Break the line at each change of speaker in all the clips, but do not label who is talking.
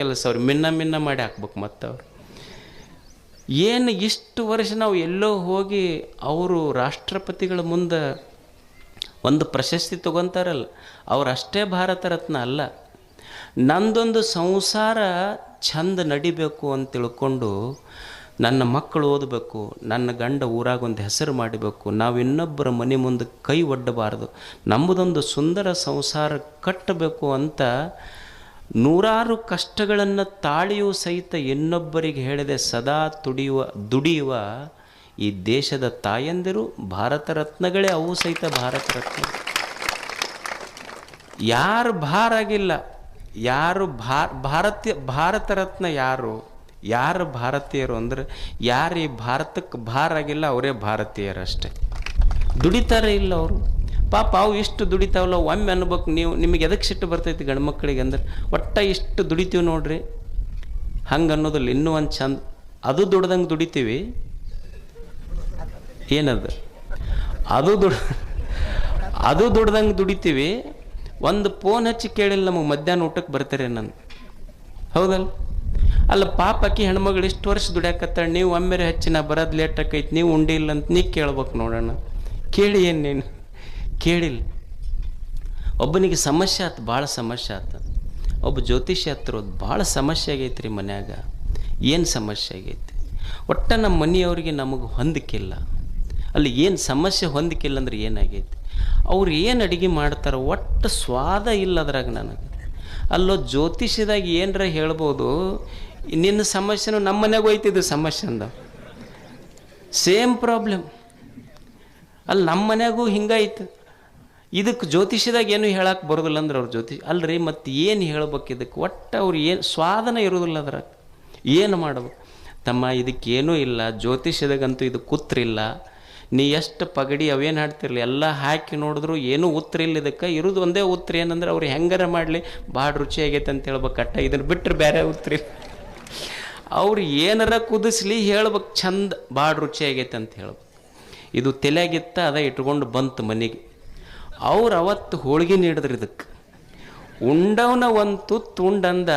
ಕೆಲಸ ಅವ್ರು ಮಿನ್ನ ಮಾಡಿ ಹಾಕ್ಬೇಕು ಮತ್ತು ಅವ್ರು ಏನು ಇಷ್ಟು ವರ್ಷ ನಾವು ಎಲ್ಲೋ ಹೋಗಿ ಅವರು ರಾಷ್ಟ್ರಪತಿಗಳ ಮುಂದೆ ಒಂದು ಪ್ರಶಸ್ತಿ ತಗೊತಾರಲ್ಲ, ಅವರಷ್ಟೇ ಭಾರತ ರತ್ನ ಅಲ್ಲ. ನಂದೊಂದು ಸಂಸಾರ ಚಂದ ನಡಿಬೇಕು ಅಂತ ತಿಳ್ಕೊಂಡು ನನ್ನ ಮಕ್ಕಳು ಓದಬೇಕು, ನನ್ನ ಗಂಡ ಊರಾಗ ಒಂದು ಹೆಸರು ಮಾಡಬೇಕು, ನಾವು ಇನ್ನೊಬ್ಬರ ಮನೆ ಮುಂದೆ ಕೈ ಒಡ್ಡಬಾರ್ದು, ನಮ್ಮದೊಂದು ಸುಂದರ ಸಂಸಾರ ಕಟ್ಟಬೇಕು ಅಂತ ನೂರಾರು ಕಷ್ಟಗಳನ್ನು ತಾಳಿಯೂ ಸಹಿತ ಇನ್ನೊಬ್ಬರಿಗೆ ಹೇಳಿದೆ ಸದಾ ದುಡಿಯುವ ಈ ದೇಶದ ತಾಯಂದಿರು ಭಾರತ ರತ್ನಗಳೇ, ಅವು ಸಹಿತ ಭಾರತ ರತ್ನ. ಯಾರು ಭಾರ ಆಗಿಲ್ಲ, ಯಾರು ಭಾರತ ರತ್ನ ಯಾರು ಭಾರತೀಯರು ಅಂದರೆ ಯಾರು ಈ ಭಾರತಕ್ಕೆ ಭಾರ ಆಗಿಲ್ಲ ಅವರೇ ಭಾರತೀಯರಷ್ಟೇ. ದುಡಿತಾರೆ ಇಲ್ಲ ಅವರು ಪಾಪ, ಅವು ಇಷ್ಟು ದುಡಿತಾವಲ್ಲ, ಒಮ್ಮೆ ಅನ್ಬೇಕು ನೀವು, ನಿಮಗೆ ಎದಕ್ಕೆ ಸಿಟ್ಟು ಬರ್ತೈತಿ ಗಂಡು ಮಕ್ಕಳಿಗೆ ಅಂದ್ರೆ ಒಟ್ಟ ಇಷ್ಟು ದುಡಿತೀವಿ ನೋಡ್ರಿ ಹಂಗೆ ಅನ್ನೋದಿಲ್ಲ. ಇನ್ನೂ ಒಂದು ಚಂದ ಅದು ದುಡ್ದಂಗೆ ದುಡಿತೀವಿ, ಏನದು ಅದು ದುಡ್ದಂಗೆ ದುಡಿತೀವಿ. ಒಂದು ಫೋನ್ ಹಚ್ಚಿ ಕೇಳಿಲ್ಲ ನಮಗೆ ಮಧ್ಯಾಹ್ನ ಊಟಕ್ಕೆ ಬರ್ತಾರೆ ನಾನು, ಹೌದಲ್ಲ? ಅಲ್ಲ ಪಾಪ ಆಕಿ ಹೆಣ್ಮಗಳು ಇಷ್ಟು ವರ್ಷ ದುಡ್ಯಾಕತ್ತಾಳೆ, ನೀವು ಒಮ್ಮೆರೆ ಹಚ್ಚಿ ನಾ ಬರೋದು ಲೇಟ್ ಆಕೈತಿ, ನೀವು ಉಂಡಿಲ್ಲ ಅಂತ ನೀ ಕೇಳ್ಬೇಕು ನೋಡೋಣ. ಕೇಳಿ ಏನು ನೀನು ಕೇಳಿಲ್ಲ. ಒಬ್ಬನಿಗೆ ಸಮಸ್ಯೆ ಆಯ್ತು, ಭಾಳ ಸಮಸ್ಯೆ ಆಯ್ತು. ಒಬ್ಬ ಜ್ಯೋತಿಷ್ಯ ಹತ್ರ ಭಾಳ ಸಮಸ್ಯೆ ಆಗೈತೆ ರೀ ಮನ್ಯಾಗ. ಏನು ಸಮಸ್ಯೆ ಆಗೈತಿ? ಒಟ್ಟ ನಮ್ಮ ಮನೆಯವ್ರಿಗೆ ನಮಗೆ ಹೊಂದಿಕಿಲ್ಲ. ಅಲ್ಲಿ ಏನು ಸಮಸ್ಯೆ ಹೊಂದಿಕಿಲ್ಲ ಅಂದ್ರೆ ಏನಾಗೈತಿ? ಅವ್ರು ಏನು ಅಡುಗೆ ಮಾಡ್ತಾರೆ ಒಟ್ಟು ಸ್ವಾದ ಇಲ್ಲ ಅದ್ರಾಗ ನನಗೆ. ಅಲ್ಲೋ ಜ್ಯೋತಿಷ್ಯದಾಗ ಏನರ ಹೇಳ್ಬೋದು, ನಿನ್ನ ಸಮಸ್ಯೆನೂ ನಮ್ಮ ಮನೆಯಾಗ ಹೋಯ್ತಿದ್ದು ಸಮಸ್ಯೆ ಅಂದ ಸೇಮ್ ಪ್ರಾಬ್ಲಮ್. ಅಲ್ಲಿ ನಮ್ಮ ಮನ್ಯಾಗೂ ಹಿಂಗಾಯ್ತು. ಇದಕ್ಕೆ ಜ್ಯೋತಿಷ್ಯದಾಗ ಏನು ಹೇಳಕ್ಕೆ ಬರೋದಿಲ್ಲ ಅಂದ್ರೆ ಅವ್ರ ಅಲ್ರಿ ಮತ್ತು ಏನು ಹೇಳ್ಬೇಕು ಇದಕ್ಕೆ? ಒಟ್ಟು ಅವ್ರು ಏನು ಸ್ವಾದನ ಇರೋದಿಲ್ಲ ಅದ್ರಾಗ. ಏನು ಮಾಡ್ಬೇಕು ತಮ್ಮ? ಇದಕ್ಕೇನೂ ಇಲ್ಲ, ಜ್ಯೋತಿಷ್ಯದಾಗಂತೂ ಇದು ಕೂತ್ರಿಲ್ಲ. ನೀ ಎಷ್ಟು ಪಗಡಿ ಅವೇನು ಹಾಡ್ತಿರ್ಲಿ ಎಲ್ಲ ಹಾಕಿ ನೋಡಿದ್ರು ಏನೂ ಉತ್ತರ ಇಲ್ಲ. ಇದಕ್ಕೆ ಇರೋದು ಒಂದೇ ಉತ್ತರ ಏನಂದ್ರೆ ಅವ್ರು ಹೆಂಗಾರ ಮಾಡಲಿ ಭಾಳ ರುಚಿಯಾಗೈತೆ ಅಂತ ಹೇಳ್ಬೇಕು ಅಟ್ಟ, ಇದನ್ನು ಬಿಟ್ಟರೆ ಬೇರೆ ಉತ್ತರ ಇಲ್ಲ. ಅವ್ರು ಏನಾರ ಕುದಿಸ್ಲಿ ಹೇಳ್ಬೇಕು ಚಂದ ಭಾಳ ರುಚಿಯಾಗೈತೆ ಅಂತ ಹೇಳ್ಬೇಕು. ಇದು ತಲೆಯಾಗಿತ್ತ ಅದ ಇಟ್ಕೊಂಡು ಬಂತು ಮನೆಗೆ. ಅವ್ರು ಅವತ್ತು ಹೋಳಿಗೆ ನೀಡಿದ್ರು ಇದಕ್ಕೆ. ಉಂಡವನ ಒಂದು ತುತ್ತು ಉಂಡಂದ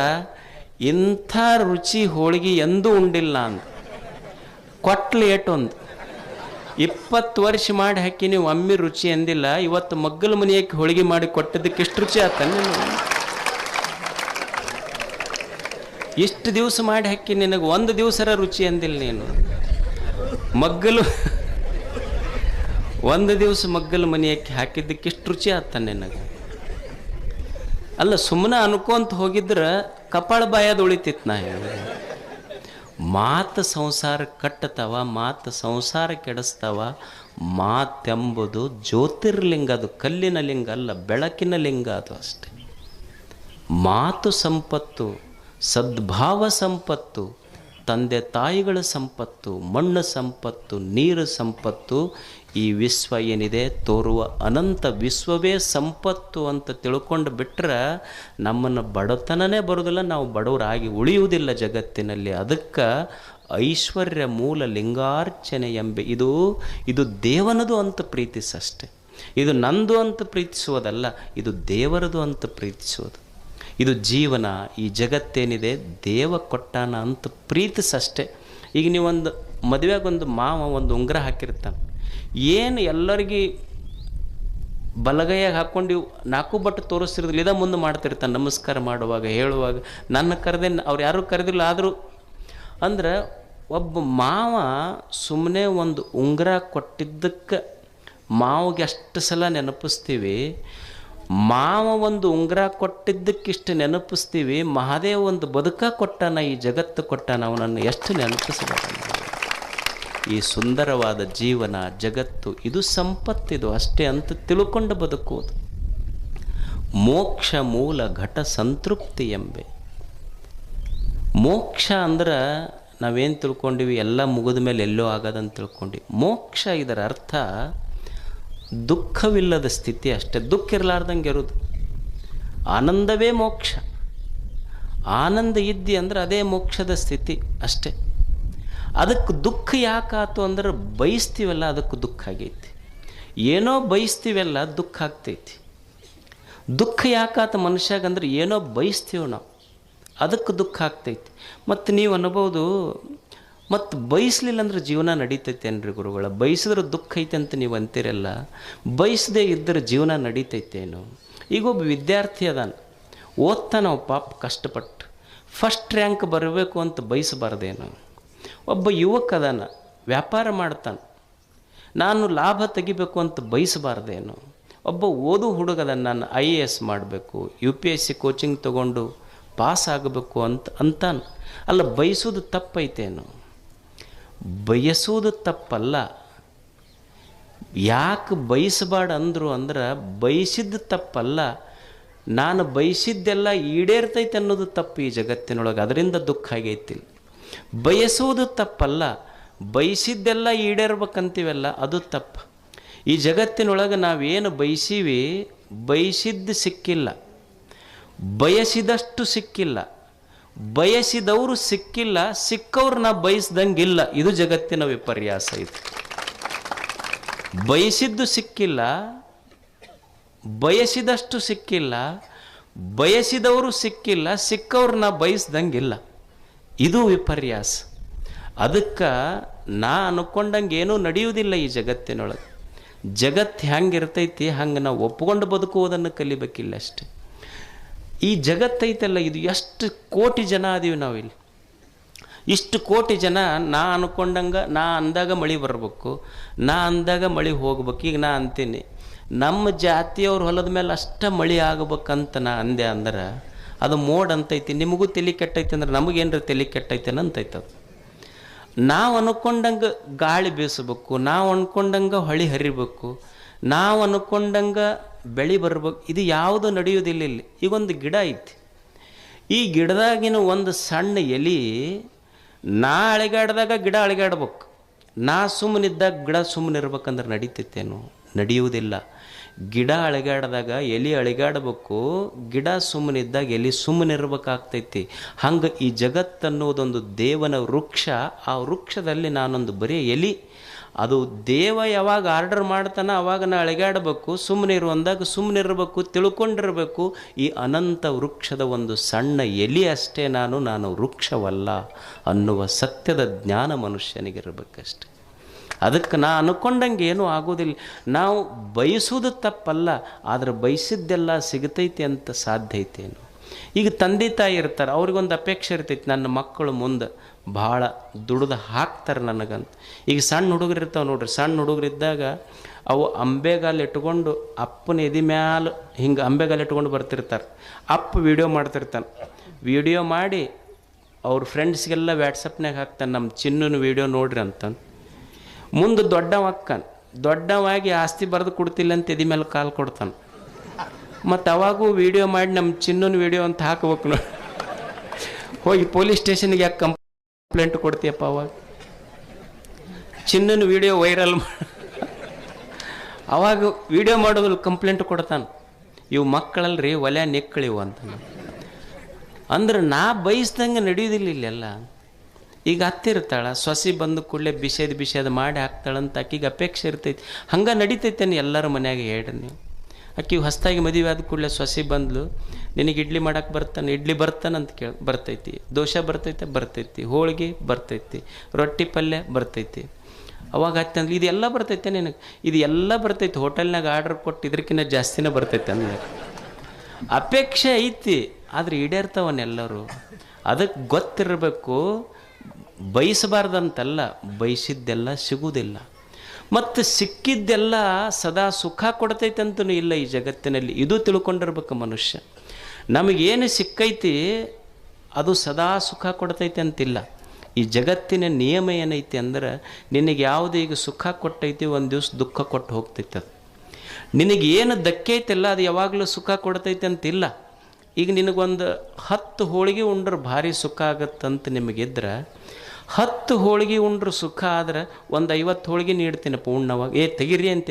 ಇಂಥ ರುಚಿ ಹೋಳಿಗೆ ಎಂದೂ ಉಂಡಿಲ್ಲ ಅಂದ. ಕೊಟ್ಲು ಏಟೊಂದು 20 ವರ್ಷ ಮಾಡಿ ಹಾಕಿ ನೀವು ಒಮ್ಮೆ ರುಚಿ ಎಂದಿಲ್ಲ, ಇವತ್ತು ಮಗ್ಗಲ ಮನೆಯಕ್ಕೆ ಹೋಳಿಗೆ ಮಾಡಿ ಕೊಟ್ಟದಕ್ಕೆ ಎಷ್ಟು ರುಚಿ ಆತ? ಇಷ್ಟು ದಿವಸ ಮಾಡಿ ಹಾಕಿ ನಿನಗೆ ಒಂದು ದಿವಸರ ರುಚಿ ಎಂದಿಲ್ಲ ನೀನು. ಒಂದು ದಿವಸ ಮಗ್ಗಲ ಮನೆಯಕ್ಕೆ ಹಾಕಿದ್ದಕ್ಕೆ ಎಷ್ಟು ರುಚಿ ಆತ ನಿನಗೆ? ಅಲ್ಲ ಸುಮ್ಮನೆ ಅನ್ಕೊಂತ ಹೋಗಿದ್ರೆ ಕಪಾಳ ಬಾಯದ ಉಳಿತಿತ್ತು. ನಾ ಹೇಳಿದೆ ಮಾತು ಸಂಸಾರ ಕಟ್ಟತಾವ, ಮಾತು ಸಂಸಾರ ಕೆಡಿಸ್ತಾವ. ಮಾತೆಂಬುದು ಜ್ಯೋತಿರ್ಲಿಂಗ, ಅದು ಕಲ್ಲಿನ ಲಿಂಗ ಅಲ್ಲ, ಬೆಳಕಿನ ಲಿಂಗ ಅದು ಅಷ್ಟೆ. ಮಾತು ಸಂಪತ್ತು, ಸದ್ಭಾವ ಸಂಪತ್ತು, ತಂದೆ ತಾಯಿಗಳ ಸಂಪತ್ತು, ಮಣ್ಣು ಸಂಪತ್ತು, ನೀರು ಸಂಪತ್ತು. ಈ ವಿಶ್ವ ಏನಿದೆ ತೋರುವ ಅನಂತ ವಿಶ್ವವೇ ಸಂಪತ್ತು ಅಂತ ತಿಳ್ಕೊಂಡು ಬಿಟ್ಟರೆ ನಮ್ಮನ್ನು ಬಡತನನೇ ಬರೋದಿಲ್ಲ, ನಾವು ಬಡವರಾಗಿ ಉಳಿಯುವುದಿಲ್ಲ ಜಗತ್ತಿನಲ್ಲಿ. ಅದಕ್ಕೆ ಐಶ್ವರ್ಯ ಮೂಲ ಲಿಂಗಾರ್ಚನೆ ಎಂಬೆ ಇದು ದೇವನದು ಅಂತ ಪ್ರೀತಿಸಷ್ಟೆ. ಇದು ನಂದು ಅಂತ ಪ್ರೀತಿಸುವುದಲ್ಲ, ಇದು ದೇವರದು ಅಂತ ಪ್ರೀತಿಸುವುದು. ಇದು ಜೀವನ, ಈ ಜಗತ್ತೇನಿದೆ ದೇವ ಕೊಟ್ಟಾನ ಅಂತ ಪ್ರೀತಿಸಷ್ಟೆ. ಈಗ ನೀವೊಂದು ಮದುವೆಗೊಂದು ಮಾವ ಒಂದು ಉಂಗುರ ಹಾಕಿರ್ತಾನೆ, ಏನು ಎಲ್ಲರಿಗೆ ಬಲಗೈಯಾಗ ಹಾಕ್ಕೊಂಡು 4 ಬಟ್ಟು ತೋರಿಸ್ತಿರೋದಿಲ್ಲ, ಇದ ಮುಂದೆ ಮಾಡ್ತಿರ್ತಾನೆ ನಮಸ್ಕಾರ ಮಾಡುವಾಗ ಹೇಳುವಾಗ. ನನ್ನ ಕರೆದೆ ಅವ್ರು ಯಾರೂ ಕರೆದಿಲ್ಲ ಆದರೂ ಅಂದ್ರೆ ಒಬ್ಬ ಮಾವ ಸುಮ್ಮನೆ ಒಂದು ಉಂಗುರ ಕೊಟ್ಟಿದ್ದಕ್ಕೆ ಮಾವಿಗೆ ಅಷ್ಟು ಸಲ ನೆನಪಿಸ್ತೀವಿ. ಮಾವ ಒಂದು ಉಂಗುರ ಕೊಟ್ಟಿದ್ದಕ್ಕಿಷ್ಟು ನೆನಪಿಸ್ತೀವಿ. ಮಹಾದೇವ ಒಂದು ಬದುಕ ಕೊಟ್ಟಾನ, ಈ ಜಗತ್ತು ಕೊಟ್ಟಾನ, ಅವನನ್ನು ಎಷ್ಟು ನೆನಪಿಸಬಾರ. ಈ ಸುಂದರವಾದ ಜೀವನ ಜಗತ್ತು ಇದು ಸಂಪತ್ತಿದು ಅಷ್ಟೇ ಅಂತ ತಿಳ್ಕೊಂಡು ಬದುಕುವುದು. ಮೋಕ್ಷ ಮೂಲ ಘಟ ಸಂತೃಪ್ತಿ ಎಂಬೆ. ಮೋಕ್ಷ ಅಂದ್ರೆ ನಾವೇನು ತಿಳ್ಕೊಂಡಿವಿ, ಎಲ್ಲ ಮುಗಿದ ಮೇಲೆ ಎಲ್ಲೋ ಆಗೋದಂತ ತಿಳ್ಕೊಂಡಿವಿ. ಮೋಕ್ಷ ಇದರ ಅರ್ಥ ದುಃಖವಿಲ್ಲದ ಸ್ಥಿತಿ ಅಷ್ಟೇ, ದುಃಖ ಇರಲಾರ್ದಂಗೆ ಇರೋದು. ಆನಂದವೇ ಮೋಕ್ಷ. ಆನಂದ ಇದ್ದಿ ಅಂದ್ರೆ ಅದೇ ಮೋಕ್ಷದ ಸ್ಥಿತಿ ಅಷ್ಟೇ. ಅದಕ್ಕೆ ದುಃಖ ಯಾಕಾತು ಅಂದ್ರೆ ಬಯಸ್ತೀವಲ್ಲ, ಅದಕ್ಕೆ ದುಃಖ ಆಗೈತಿ. ಏನೋ ಬಯಸ್ತೀವಲ್ಲ ದುಃಖ ಆಗ್ತೈತಿ. ದುಃಖ ಯಾಕಾತ ಮನುಷ್ಯಾಗಂದ್ರೆ ಏನೋ ಬಯಸ್ತೀವಿ ನಾವು, ಅದಕ್ಕೆ ದುಃಖ ಆಗ್ತೈತಿ. ಮತ್ತು ನೀವು ಅನ್ಬೋದು, ಮತ್ತು ಬಯಸಲಿಲ್ಲ ಅಂದ್ರೆ ಜೀವನ ನಡೀತೈತೆ ಏನ್ರಿ ಗುರುಗಳ? ಬಯಸಿದ್ರೆ ದುಃಖ ಐತೆ ಅಂತ ನೀವು ಅಂತೀರಲ್ಲ, ಬಯಸದೇ ಇದ್ದರೆ ಜೀವನ ನಡೀತೈತೇನು? ಈಗ ಒಬ್ಬ ವಿದ್ಯಾರ್ಥಿ ಅದಾನ, ಓದ್ತಾನೆ ಅವ ಪಾಪ ಕಷ್ಟಪಟ್ಟು, ಫಸ್ಟ್ ರ್ಯಾಂಕ್ ಬರಬೇಕು ಅಂತ ಬಯಸಬಾರ್ದೇನು? ಒಬ್ಬ ಯುವಕ ಅದಾನ, ವ್ಯಾಪಾರ ಮಾಡ್ತಾನೆ, ನಾನು ಲಾಭ ತೆಗಿಬೇಕು ಅಂತ ಬಯಸಬಾರ್ದೇನು? ಒಬ್ಬ ಓದು ಹುಡುಗದ, ನಾನು IAS ಮಾಡಬೇಕು, UPSC ಕೋಚಿಂಗ್ ತೊಗೊಂಡು ಪಾಸ್ ಆಗಬೇಕು ಅಂತಾನೆ. ಅಲ್ಲ, ಬಯಸೋದು ತಪ್ಪೈತೇನು? ಬಯಸೋದು ತಪ್ಪಲ್ಲ. ಯಾಕೆ ಬಯಸಬಾರ್ದು ಅಂದರು ಅಂದ್ರೆ, ಬಯಸಿದ್ದು ತಪ್ಪಲ್ಲ, ನಾನು ಬಯಸಿದ್ದೆಲ್ಲ ಈಡೇರ್ತೈತೆ ಅನ್ನೋದು ತಪ್ಪು ಈ ಜಗತ್ತಿನೊಳಗೆ. ಅದರಿಂದ ದುಃಖ ಆಗೈತಿ. ಬಯಸೋದು ತಪ್ಪಲ್ಲ, ಬಯಸಿದ್ದೆಲ್ಲ ಈಡೇರ್ಬೇಕಂತೀವಲ್ಲ ಅದು ತಪ್ಪು. ಈ ಜಗತ್ತಿನೊಳಗೆ ನಾವೇನು ಬಯಸೀವಿ, ಬಯಸಿದ್ದು ಸಿಕ್ಕಿಲ್ಲ, ಬಯಸಿದಷ್ಟು ಸಿಕ್ಕಿಲ್ಲ, ಬಯಸಿದವರು ಸಿಕ್ಕಿಲ್ಲ, ಸಿಕ್ಕವ್ರು ನಾ ಬಯಸ್ದಂಗಿಲ್ಲ. ಇದು ಜಗತ್ತಿನ ವಿಪರ್ಯಾಸ. ಇದು ಬಯಸಿದ್ದು ಸಿಕ್ಕಿಲ್ಲ, ಬಯಸಿದಷ್ಟು ಸಿಕ್ಕಿಲ್ಲ, ಬಯಸಿದವರು ಸಿಕ್ಕಿಲ್ಲ, ಸಿಕ್ಕವ್ರು ನಾ ಬಯಸ್ದಂಗಿಲ್ಲ. ಇದು ವಿಪರ್ಯಾಸ. ಅದಕ್ಕೆ ನಾ ಅನ್ಕೊಂಡಂಗೆ ಏನೂ ನಡೆಯುವುದಿಲ್ಲ ಈ ಜಗತ್ತಿನೊಳಗೆ. ಜಗತ್ತು ಹೆಂಗಿರ್ತೈತಿ ಹಂಗೆ ನಾವು ಒಪ್ಕೊಂಡು ಬದುಕುವುದನ್ನು ಕಲಿಬೇಕಿಲ್ಲ ಅಷ್ಟೆ. ಈ ಜಗತ್ತೈತಲ್ಲ, ಇದು ಎಷ್ಟು ಕೋಟಿ ಜನ ಅದೀವಿ ನಾವಿಲ್ಲಿ. ಇಷ್ಟು ಕೋಟಿ ಜನ ನಾ ಅನ್ಕೊಂಡಂಗೆ, ನಾ ಅಂದಾಗ ಮಳೆ ಬರಬೇಕು, ನಾ ಅಂದಾಗ ಮಳೆ ಹೋಗ್ಬೇಕು. ಈಗ ನಾ ಅಂತೀನಿ, ನಮ್ಮ ಜಾತಿಯವ್ರ ಹೊಲದ ಮೇಲೆ ಅಷ್ಟೇ ಮಳೆ ಆಗ್ಬೇಕಂತ ನಾ ಅಂದೆ ಅಂದ್ರೆ ಅದು ಮೋಡ್ ಅಂತೈತಿ. ನಿಮಗೂ ತಲೆ ಕೆಟ್ಟೈತಿ ಅಂದ್ರೆ ನಮಗೇನ್ರ ತಲೆ ಕೆಟ್ಟೈತೇನ ಅಂತೈತೆ ಅದು. ನಾವು ಅನ್ಕೊಂಡಂಗೆ ಗಾಳಿ ಬೀಸಬೇಕು, ನಾವು ಅನ್ಕೊಂಡಂಗೆ ಹೊಳಿ ಹರಿಬೇಕು, ನಾವು ಅನ್ಕೊಂಡಂಗೆ ಬೆಳೆ ಬರ್ಬೇಕು. ಇದು ಯಾವುದು ನಡೆಯೋದಿಲ್ಲ ಇಲ್ಲಿ. ಈಗೊಂದು ಗಿಡ ಐತಿ, ಈ ಗಿಡದಾಗಿನ ಒಂದು ಸಣ್ಣ ಎಲೆ, ನಾ ಅಳಿಗಾಡ್ದಾಗ ಗಿಡ ಅಳಿಗಾಡ್ಬೇಕು, ನಾ ಸುಮ್ಮನಿದ್ದಾಗ ಗಿಡ ಸುಮ್ಮನೆ ಇರ್ಬೇಕಂದ್ರೆ ನಡೀತೈತೇನು? ನಡೆಯುವುದಿಲ್ಲ. ಗಿಡ ಅಳಿಗಾಡ್ದಾಗ ಎಲೆ ಅಳಿಗಾಡ್ಬೇಕು, ಗಿಡ ಸುಮ್ಮನಿದ್ದಾಗ ಎಲೆ ಸುಮ್ಮನೆ ಇರ್ಬೇಕಾಗ್ತೈತಿ. ಹಂಗೆ ಈ ಜಗತ್ತನ್ನೋದೊಂದು ದೇವನ ವೃಕ್ಷ. ಆ ವೃಕ್ಷದಲ್ಲಿ ನಾನೊಂದು ಬರೀ ಎಲೆ. ಅದು ದೇವ ಯಾವಾಗ ಆರ್ಡರ್ ಮಾಡ್ತಾನೆ ಅವಾಗ ನಾ ಅಳಿಗಾಡಬೇಕು, ಸುಮ್ಮನೆ ಇರುವಂದಾಗ ಸುಮ್ಮನೆ ಇರಬೇಕು, ತಿಳ್ಕೊಂಡಿರಬೇಕು. ಈ ಅನಂತ ವೃಕ್ಷದ ಒಂದು ಸಣ್ಣ ಎಲೆ ಅಷ್ಟೇ ನಾನು ವೃಕ್ಷವಲ್ಲ ಅನ್ನುವ ಸತ್ಯದ ಜ್ಞಾನ ಮನುಷ್ಯನಿಗಿರಬೇಕಷ್ಟೆ. ಅದಕ್ಕೆ ನಾ ಅನ್ಕೊಂಡಂಗೆ ಏನೂ ಆಗೋದಿಲ್ಲ. ನಾವು ಬಯಸೋದು ತಪ್ಪಲ್ಲ, ಆದರೆ ಬಯಸಿದ್ದೆಲ್ಲ ಸಿಗತೈತಿ ಅಂತ ಸಾಧ್ಯ ಐತೇನು? ಈಗ ತಂದೆ ತಾಯಿ ಇರ್ತಾರೆ, ಅವ್ರಿಗೊಂದು ಅಪೇಕ್ಷೆ ಇರ್ತೈತಿ, ನನ್ನ ಮಕ್ಕಳು ಮುಂದೆ ಭಾಳ ದುಡ್ದು ಹಾಕ್ತಾರೆ ನನಗಂತ. ಈಗ ಸಣ್ಣ ಹುಡುಗರು ಇರ್ತಾವೆ ನೋಡ್ರಿ, ಸಣ್ಣ ಹುಡುಗರಿದ್ದಾಗ ಅವು ಅಂಬೆಗಾಲು ಇಟ್ಕೊಂಡು ಅಪ್ಪನ ಎದೆ ಮ್ಯಾಲ ಹಿಂಗೆ ಅಂಬೆಗಾಲು ಇಟ್ಕೊಂಡು ಬರ್ತಿರ್ತಾರೆ. ಅಪ್ಪ ವೀಡಿಯೋ ಮಾಡ್ತಿರ್ತಾನೆ, ವೀಡಿಯೋ ಮಾಡಿ ಅವ್ರ ಫ್ರೆಂಡ್ಸ್ಗೆಲ್ಲ ವ್ಯಾಟ್ಸಪ್ನಾಗ ಹಾಕ್ತಾನೆ, ನಮ್ಮ ಚಿನ್ನನ ವೀಡಿಯೋ ನೋಡ್ರಿ ಅಂತಂದು. ಮುಂದೆ ದೊಡ್ಡವ ಅಕ್ಕನ್, ದೊಡ್ಡವಾಗಿ ಆಸ್ತಿ ಬರೆದು ಕೊಡ್ತಿಲ್ಲ ಅಂತ ಎದೆ ಮೇಲೆ ಕಾಲು ಕೊಡ್ತಾನೆ. ಮತ್ತು ಅವಾಗೂ ವೀಡಿಯೋ ಮಾಡಿ ನಮ್ಮ ಚಿನ್ನನ ವೀಡಿಯೋ ಅಂತ ಹಾಕ್ಬೇಕು ನೋಡಿ. ಹೋಗಿ ಪೊಲೀಸ್ ಸ್ಟೇಷನ್ಗೆ ಯಾಕೆ ಕಂಪ್ಲೇಂಟ್ ಕೊಡ್ತೀಯಪ್ಪ? ಅವಾಗ ಚಿನ್ನನ ವೀಡಿಯೋ ವೈರಲ್ ಅವಾಗ ವೀಡಿಯೋ ಮಾಡೋದ್ರಲ್ಲಿ ಕಂಪ್ಲೇಂಟ್ ಕೊಡ್ತಾನೆ. ಇವು ಮಕ್ಕಳಲ್ರಿ ಒಲೆ ನೆಕ್ಕಳಿವು ಅಂತ. ಅಂದ್ರೆ ನಾ ಬಯಸ್ದಂಗೆ ನಡೆಯೋದಿಲ್ಲ ಇಲ್ಲೆಲ್ಲ. ಈಗ ಹತ್ತಿರ್ತಾಳೆ, ಸೊಸಿ ಬಂದು ಕೂಡಲೇ ಬಿಸೇದು ಮಾಡಿ ಹಾಕ್ತಾಳಂತ ಆಕಿಗೆ ಅಪೇಕ್ಷೆ ಇರ್ತೈತಿ. ಹಂಗೆ ನಡೀತೈತೇನೆ ಎಲ್ಲರ ಮನ್ಯಾಗ ಹೇಳ್ರಿ ನೀವು. ಆಕಿ ಹೊಸದಾಗಿ ಮದುವೆ ಆದ ಕೂಡಲೇ ಸೊಸಿ ಬಂದ್ಲು, ನಿನಗೆ ಇಡ್ಲಿ ಮಾಡಕ್ಕೆ ಬರ್ತಾನೆ, ಇಡ್ಲಿ ಬರ್ತಾನಂತ ಬರ್ತೈತಿ, ದೋಸೆ ಬರ್ತೈತಿ, ಹೋಳಿಗೆ ಬರ್ತೈತಿ, ರೊಟ್ಟಿ ಪಲ್ಯ ಬರ್ತೈತಿ. ಅವಾಗ ಹತ್ತಂದ್ರೆ ಇದೆಲ್ಲ ಬರ್ತೈತೆ ನಿನಗೆ, ಇದು ಎಲ್ಲ ಬರ್ತೈತಿ, ಹೋಟೆಲ್ನಾಗ ಆರ್ಡ್ರ್ ಕೊಟ್ಟು ಇದಕ್ಕಿಂತ ಜಾಸ್ತಿನೇ ಬರ್ತೈತೆ ಅಂದ್ರೆ ಅಪೇಕ್ಷೆ ಐತಿ. ಆದರೆ ಈಡೇರ್ತಾವನ್ನೆಲ್ಲರೂ. ಅದಕ್ಕೆ ಗೊತ್ತಿರಬೇಕು, ಬಯಸಬಾರ್ದಂತಲ್ಲ, ಬಯಸಿದ್ದೆಲ್ಲ ಸಿಗುವುದಿಲ್ಲ. ಮತ್ತು ಸಿಕ್ಕಿದ್ದೆಲ್ಲ ಸದಾ ಸುಖ ಕೊಡ್ತೈತೆ ಅಂತನೂ ಇಲ್ಲ ಈ ಜಗತ್ತಿನಲ್ಲಿ. ಇದು ತಿಳ್ಕೊಂಡಿರ್ಬೇಕು ಮನುಷ್ಯ. ನಮಗೇನು ಸಿಕ್ಕೈತಿ ಅದು ಸದಾ ಸುಖ ಕೊಡ್ತೈತೆ ಅಂತಿಲ್ಲ. ಈ ಜಗತ್ತಿನ ನಿಯಮ ಏನೈತಿ ಅಂದ್ರೆ, ನಿನಗೆ ಯಾವುದು ಈಗ ಸುಖ ಕೊಟ್ಟೈತಿ ಒಂದು ದಿವಸ ದುಃಖ ಕೊಟ್ಟು ಹೋಗ್ತೈತೆ. ಅದು ನಿನಗೇನು ದಕ್ಕೈತಿಲ್ಲ ಅದು ಯಾವಾಗಲೂ ಸುಖ ಕೊಡ್ತೈತೆ ಅಂತಿಲ್ಲ. ಈಗ ನಿನಗೊಂದು 10 ಹೋಳಿಗೆ ಉಂಡ್ರೆ ಭಾರಿ ಸುಖ ಆಗತ್ತಂತ ನಿಮಗಿದ್ರೆ, 10 ಹೋಳಿಗೆ ಉಂಡ್ರೆ ಸುಖ ಆದ್ರೆ ಒಂದು 50 ಹೋಳಿಗೆ ನೀಡ್ತೀನಪ್ಪ ಉಣ್ಣವಾಗ, ತೆಗಿರಿ ಅಂತ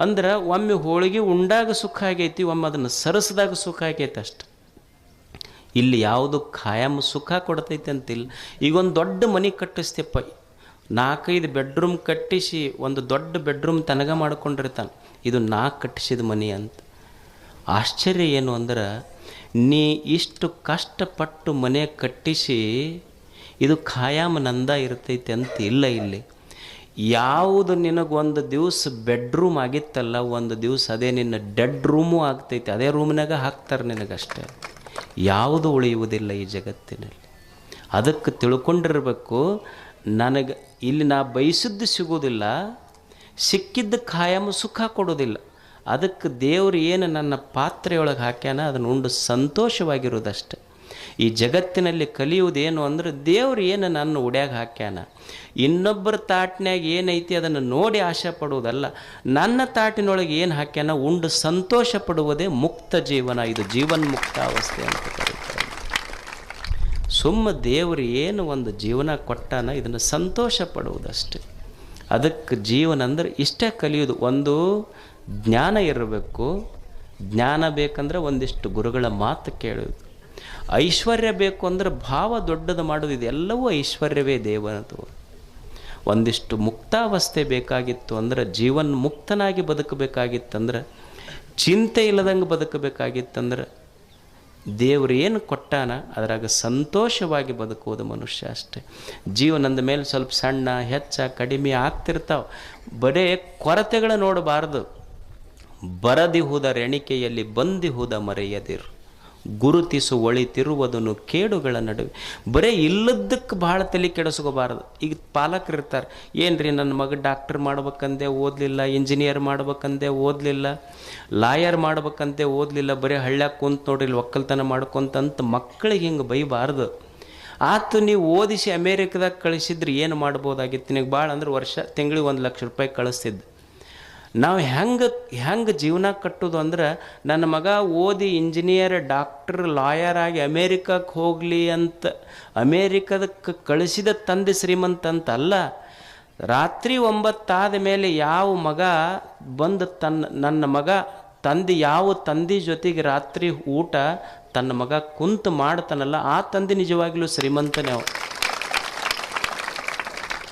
ಅಂದ್ರೆ ಒಮ್ಮೆ ಹೋಳಿಗೆ ಉಂಡಾಗ ಸುಖ ಆಗೈತಿ, ಒಮ್ಮೆ ಅದನ್ನು ಸರಿಸಿದಾಗ ಸುಖ ಆಗೈತೆ ಅಷ್ಟು. ಇಲ್ಲಿ ಯಾವುದು ಖಾಯಂ ಸುಖ ಕೊಡ್ತೈತೆ ಅಂತಿಲ್ಲ. ಈಗೊಂದು ದೊಡ್ಡ ಮನೆ ಕಟ್ಟಿಸ್ತೇಪ್ಪ, 4-5 ಬೆಡ್ರೂಮ್ ಕಟ್ಟಿಸಿ ಒಂದು ದೊಡ್ಡ ಬೆಡ್ರೂಮ್ ತನಗ ಮಾಡ್ಕೊಂಡಿರ್ತಾನೆ, ಇದು ನಾ ಕಟ್ಟಿಸಿದ ಮನೆ ಅಂತ. ಆಶ್ಚರ್ಯ ಏನು ಅಂದ್ರೆ, ನೀ ಇಷ್ಟು ಕಷ್ಟಪಟ್ಟು ಮನೆ ಕಟ್ಟಿಸಿ ಇದು ಖಾಯಾಮ ನಂದ ಇರ್ತೈತೆ ಅಂತ ಇಲ್ಲ. ಇಲ್ಲಿ ಯಾವುದು ನಿನಗೊಂದು ದಿವಸ ಬೆಡ್ರೂಮ್ ಆಗಿತ್ತಲ್ಲ, ಒಂದು ದಿವಸ ಅದೇ ನಿನ್ನ ಡೆಡ್ ರೂಮು ಆಗ್ತೈತೆ. ಅದೇ ರೂಮ್ನಾಗ ಹಾಕ್ತಾರೆ ನಿನಗಷ್ಟೇ, ಯಾವುದು ಉಳಿಯುವುದಿಲ್ಲ ಈ ಜಗತ್ತಿನಲ್ಲಿ. ಅದಕ್ಕೆ ತಿಳ್ಕೊಂಡಿರಬೇಕು, ನನಗೆ ಇಲ್ಲಿ ನಾ ಬಯಸಿದ್ದು ಸಿಗೋದಿಲ್ಲ, ಸಿಕ್ಕಿದ್ದ ಖಾಯಂ ಸುಖ ಕೊಡೋದಿಲ್ಲ. ಅದಕ್ಕೆ ದೇವರು ಏನು ನನ್ನ ಪಾತ್ರೆಯೊಳಗೆ ಹಾಕ್ಯಾನ ಅದನ್ನು ಉಂಡು ಸಂತೋಷವಾಗಿರೋದಷ್ಟೆ. ಈ ಜಗತ್ತಿನಲ್ಲಿ ಕಲಿಯುವುದೇನು ಅಂದರೆ ದೇವ್ರು ಏನು ನನ್ನ ಉಡ್ಯಾಗ ಹಾಕ್ಯಾನ, ಇನ್ನೊಬ್ಬರ ತಾಟಿನಾಗ ಏನೈತಿ ಅದನ್ನು ನೋಡಿ ಆಶೆ ಪಡುವುದಲ್ಲ. ನನ್ನ ತಾಟಿನೊಳಗೆ ಏನು ಹಾಕ್ಯಾನ ಉಂಡು ಸಂತೋಷ ಪಡುವುದೇ ಮುಕ್ತ ಜೀವನ. ಇದು ಜೀವನ್ಮುಕ್ತ ಅವಸ್ಥೆ ಅಂತ ಕರೀತಾರೆ. ಸುಮ್ಮ ದೇವರು ಏನು ಒಂದು ಜೀವನ ಕೊಟ್ಟಾನ ಇದನ್ನು ಸಂತೋಷ ಪಡುವುದಷ್ಟೆ. ಅದಕ್ಕೆ ಜೀವನ ಅಂದರೆ ಇಷ್ಟೇ ಕಲಿಯೋದು. ಒಂದು ಜ್ಞಾನ ಇರಬೇಕು, ಜ್ಞಾನ ಬೇಕಂದ್ರೆ ಒಂದಿಷ್ಟು ಗುರುಗಳ ಮಾತು ಕೇಳೋದು. ಐಶ್ವರ್ಯ ಬೇಕು ಅಂದರೆ ಭಾವ ದೊಡ್ಡದು ಮಾಡೋದು, ಇದೆಲ್ಲವೂ ಐಶ್ವರ್ಯವೇ ದೇವನದು. ಒಂದಿಷ್ಟು ಮುಕ್ತಾವಸ್ಥೆ ಬೇಕಾಗಿತ್ತು ಅಂದರೆ, ಜೀವನ್ ಮುಕ್ತನಾಗಿ ಬದುಕಬೇಕಾಗಿತ್ತಂದ್ರೆ, ಚಿಂತೆ ಇಲ್ಲದಂಗೆ ಬದುಕಬೇಕಾಗಿತ್ತಂದ್ರೆ ದೇವರು ಏನು ಕೊಟ್ಟಾನ ಅದರಾಗ ಸಂತೋಷವಾಗಿ ಬದುಕುವುದು ಮನುಷ್ಯ ಅಷ್ಟೆ. ಜೀವನದ ಮೇಲೆ ಸ್ವಲ್ಪ ಸಣ್ಣ ಹೆಚ್ಚ ಕಡಿಮೆ ಆಗ್ತಿರ್ತಾವೆ, ಬರೇ ಕೊರತೆಗಳ ನೋಡಬಾರ್ದು. ಬರದಿಹುದರೆಣಿಕೆಯಲ್ಲಿ ಬಂದಿಹುದ ಮರೆಯದಿರು, ಗುರುತಿಸು ಒಳಿತಿರುವುದನ್ನು ಕೇಡುಗಳ ನಡುವೆ. ಬರೀ ಇಲ್ಲದಕ್ಕೆ ಭಾಳ ತಲೆ ಕೆಡಿಸ್ಕೋಬಾರ್ದು. ಈಗ ಪಾಲಕರು ಇರ್ತಾರೆ, ಏನು ರೀ ನನ್ನ ಮಗ ಡಾಕ್ಟರ್ ಮಾಡ್ಬೇಕಂದೆ ಓದಲಿಲ್ಲ, ಇಂಜಿನಿಯರ್ ಮಾಡ್ಬೇಕಂದೆ ಓದಲಿಲ್ಲ, ಲಾಯರ್ ಮಾಡ್ಬೇಕಂತೆ ಓದಲಿಲ್ಲ, ಬರೀ ಹಳ್ಳ್ಯಾಗ ಕುಂತು ನೋಡ್ರಿ ಒಕ್ಕಲ್ತನ ಮಾಡ್ಕೊಂತಂತ ಮಕ್ಕಳಿಗೆ ಹಿಂಗೆ ಬೈಬಾರ್ದು. ಆತು ನೀವು ಓದಿಸಿ ಅಮೇರಿಕದಾಗ ಕಳಿಸಿದ್ರೆ ಏನು ಮಾಡ್ಬೋದಾಗಿತ್ತು ನಿನಗೆ? ಭಾಳ ಅಂದ್ರೆ ವರ್ಷ ತಿಂಗಳಿಗೆ 1 ಲಕ್ಷ ರೂಪಾಯಿ ಕಳಿಸ್ತಿದ್ದು. ನಾವು ಹೆಂಗೆ ಜೀವನ ಕಟ್ಟೋದು ಅಂದ್ರೆ, ನನ್ನ ಮಗ ಓದಿ ಇಂಜಿನಿಯರ್ ಡಾಕ್ಟರ್ ಲಾಯರ್ ಆಗಿ ಅಮೇರಿಕಕ್ಕೆ ಹೋಗಲಿ ಅಂತ ಅಮೇರಿಕದಕ್ಕೆ ಕಳಿಸಿದ ತಂದೆ ಶ್ರೀಮಂತ ಅಂತ ಅಲ್ಲ. ರಾತ್ರಿ 9 ಆದ ಮೇಲೆ ಯಾವ ಮಗ ಬಂದು ನನ್ನ ಮಗ ತಂದೆ ಯಾವ ತಂದೆ ಜೊತೆಗೆ ರಾತ್ರಿ ಊಟ ತನ್ನ ಮಗ ಕುಂತು ಮಾಡ್ತಾನಲ್ಲ, ಆ ತಂದೆ ನಿಜವಾಗ್ಲೂ ಶ್ರೀಮಂತನೇ ಅವ.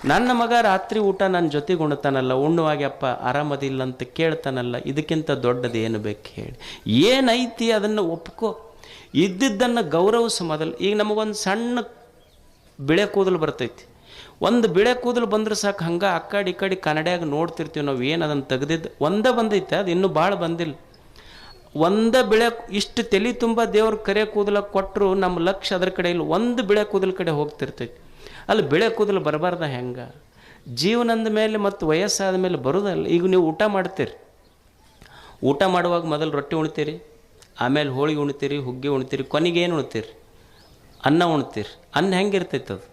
ನನ್ನ ಮಗ ರಾತ್ರಿ ಊಟ ನನ್ನ ಜೊತೆಗೆ ಉಣ್ತಾನಲ್ಲ, ಉಣ್ಣುವಾಗ್ಯಪ್ಪ ಆರಾಮದಿಲ್ಲ ಅಂತ ಕೇಳ್ತಾನಲ್ಲ, ಇದಕ್ಕಿಂತ ದೊಡ್ಡದು ಏನು ಬೇಕು ಹೇಳಿ? ಏನೈತಿ ಅದನ್ನು ಒಪ್ಕೋ, ಇದ್ದಿದ್ದನ್ನು ಗೌರವಿಸು ಮೊದಲು. ಈಗ ನಮಗೊಂದು ಸಣ್ಣ ಬಿಳೆ ಕೂದಲು ಬರ್ತೈತಿ, ಒಂದು ಬಿಳೆ ಕೂದಲು ಬಂದ್ರೆ ಸಾಕು, ಹಂಗೆ ಆ ಕಡೆ ಈ ಕಡೆ ಕನ್ನಡಿಯಾಗ ನೋಡ್ತಿರ್ತೀವಿ ನಾವು. ಏನು ಅದನ್ನು ತೆಗೆದಿದ್ದು ಒಂದೇ ಬಂದೈತೆ, ಅದು ಇನ್ನೂ ಭಾಳ ಬಂದಿಲ್ಲ. ಒಂದೇ ಬಿಳೆ ಇಷ್ಟು ತಲೆ ತುಂಬ ದೇವ್ರ ಕರೆ ಕೂದಲ ಕೊಟ್ಟರು ನಮ್ಮ ಲಕ್ಷ್ಯ ಅದ್ರ ಕಡೆ ಇಲ್ಲ, ಒಂದು ಬಿಳೆ ಕೂದಲ ಕಡೆ ಹೋಗ್ತಿರ್ತೈತಿ. ಅಲ್ಲಿ ಬಿಳೆ ಕೂದಲು ಬರಬಾರ್ದ ಹೆಂಗೆ? ಜೀವನದ ಮೇಲೆ ಮತ್ತು ವಯಸ್ಸಾದ ಮೇಲೆ ಬರೋದಲ್ಲ. ಈಗ ನೀವು ಊಟ ಮಾಡ್ತೀರಿ, ಊಟ ಮಾಡುವಾಗ ಮೊದಲು ರೊಟ್ಟಿ ಉಣ್ತೀರಿ, ಆಮೇಲೆ ಹೋಳಿಗೆ ಉಣ್ತೀರಿ, ಹುಗ್ಗಿ ಉಣ್ತೀರಿ, ಕೊನೆಗೆ ಏನು ಉಣ್ತೀರಿ? ಅನ್ನ ಉಣ್ತೀರಿ. ಅನ್ನ ಹೆಂಗಿರ್ತೈತೆ? ಅದು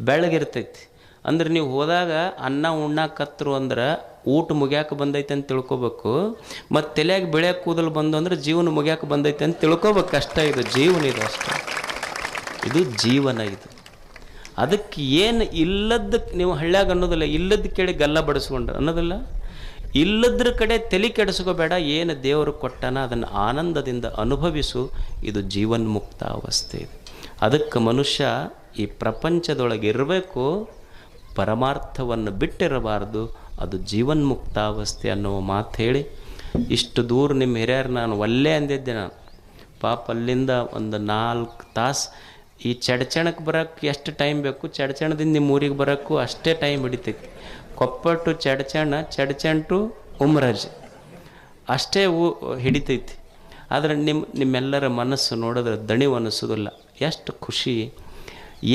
ಬೆಳಗಿರ್ತೈತಿ. ಅಂದ್ರೆ ನೀವು ಹೋದಾಗ ಅನ್ನ ಉಣ್ಣಾಕತ್ರು ಅಂದ್ರೆ ಊಟ ಮುಗ್ಯಾಕೆ ಬಂದೈತೆ ಅಂತ ತಿಳ್ಕೊಬೇಕು. ಮತ್ತು ತಲೆಯಾಗ ಬೆಳೆ ಕೂದಲು ಬಂದು ಅಂದ್ರೆ ಜೀವನ ಮುಗ್ಯಾಕೆ ಬಂದೈತೆ ಅಂತ ತಿಳ್ಕೊಬೇಕು ಅಷ್ಟೇ. ಇದು ಜೀವನ, ಇದು ಅಷ್ಟೇ, ಇದು ಜೀವನ ಇದು. ಅದಕ್ಕೆ ಏನು ಇಲ್ಲದಕ್ಕೆ ನೀವು ಹಳ್ಳ್ಯಾಗ ಅನ್ನೋದಿಲ್ಲ, ಇಲ್ಲದ ಕೇಳಿ ಗಲ್ಲ ಬಡಿಸ್ಕೊಂಡ್ರೆ ಅನ್ನೋದಿಲ್ಲ. ಇಲ್ಲದ್ರ ಕಡೆ ತಲೆ ಕೆಡಿಸ್ಕೋಬೇಡ. ಏನು ದೇವರು ಕೊಟ್ಟಾನ ಅದನ್ನು ಆನಂದದಿಂದ ಅನುಭವಿಸು. ಇದು ಜೀವನ್ಮುಕ್ತ ಅವಸ್ಥೆ ಇದೆ. ಅದಕ್ಕೆ ಮನುಷ್ಯ ಈ ಪ್ರಪಂಚದೊಳಗೆ ಇರಬೇಕು, ಪರಮಾರ್ಥವನ್ನು ಬಿಟ್ಟಿರಬಾರ್ದು. ಅದು ಜೀವನ್ಮುಕ್ತಾವಸ್ಥೆ ಅನ್ನೋ ಮಾತು ಹೇಳಿ ಇಷ್ಟು ದೂರ ನಿಮ್ಮ ಹಿರಿಯರು ನಾನು ಒಲ್ಲೆ ಅಂದಿದ್ದೆ. ನಾನು ಪಾಪ ಅಲ್ಲಿಂದ ಒಂದು 4 ತಾಸು ಈ ಚಡ್ಚಣಕ್ಕೆ ಬರೋಕ್ಕೆ ಎಷ್ಟು ಟೈಮ್ ಬೇಕು, ಚಡ್ಚಣದಿಂದ ನಿಮ್ಮ ಊರಿಗೆ ಬರೋಕ್ಕೂ ಅಷ್ಟೇ ಟೈಮ್ ಹಿಡಿತೈತಿ. ಕೊಪ್ಪ ಟು ಚಡ್ಚಣ ಟು ಉಮ್ರಾಜ್ ಅಷ್ಟೇ ಹಿಡಿತೈತಿ. ಆದರೆ ನಿಮ್ಮೆಲ್ಲರ ಮನಸ್ಸು ನೋಡಿದ್ರೆ ದಣಿವು ಅನ್ನಿಸೋದಿಲ್ಲ. ಎಷ್ಟು ಖುಷಿ!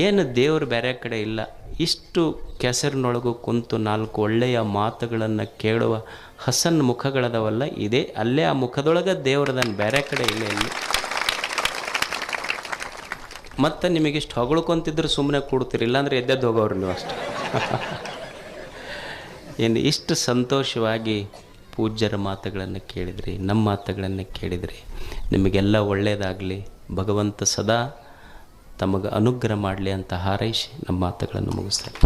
ಏನು ದೇವರು ಬೇರೆ ಕಡೆ ಇಲ್ಲ. ಇಷ್ಟು ಕೆಸರಿನೊಳಗೂ ಕುಂತು 4 ಒಳ್ಳೆಯ ಮಾತುಗಳನ್ನು ಕೇಳುವ ಹಸನ್ ಮುಖಗಳದವಲ್ಲ, ಇದೆ ಅಲ್ಲೇ ಆ ಮುಖದೊಳಗೆ ದೇವರದನ್ನು ಬೇರೆ ಕಡೆ ಇಲ್ಲ ಇಲ್ಲಿ. ಮತ್ತು ನಿಮಗಿಷ್ಟು ಹೊಗಳ್ಕೊಂತಿದ್ರೆ ಸುಮ್ಮನೆ ಕೊಡ್ತೀರಿ, ಇಲ್ಲಾಂದ್ರೆ ಎದ್ದೆದ್ದು ಹೋಗೋರು ನೀವು ಅಷ್ಟೇ. ಏನು ಇಷ್ಟು ಸಂತೋಷವಾಗಿ ಪೂಜ್ಯರ ಮಾತುಗಳನ್ನು ಕೇಳಿದ್ರಿ, ನಮ್ಮ ಮಾತುಗಳನ್ನು ಕೇಳಿದ್ರಿ. ನಿಮಗೆಲ್ಲ ಒಳ್ಳೆಯದಾಗಲಿ, ಭಗವಂತ ಸದಾ ತಮಗೆ ಅನುಗ್ರಹ ಮಾಡಲಿ ಅಂತ ಹಾರೈಸಿ ನಮ್ಮ ಮಾತುಗಳನ್ನು ಮುಗಿಸ್ತಾರೆ.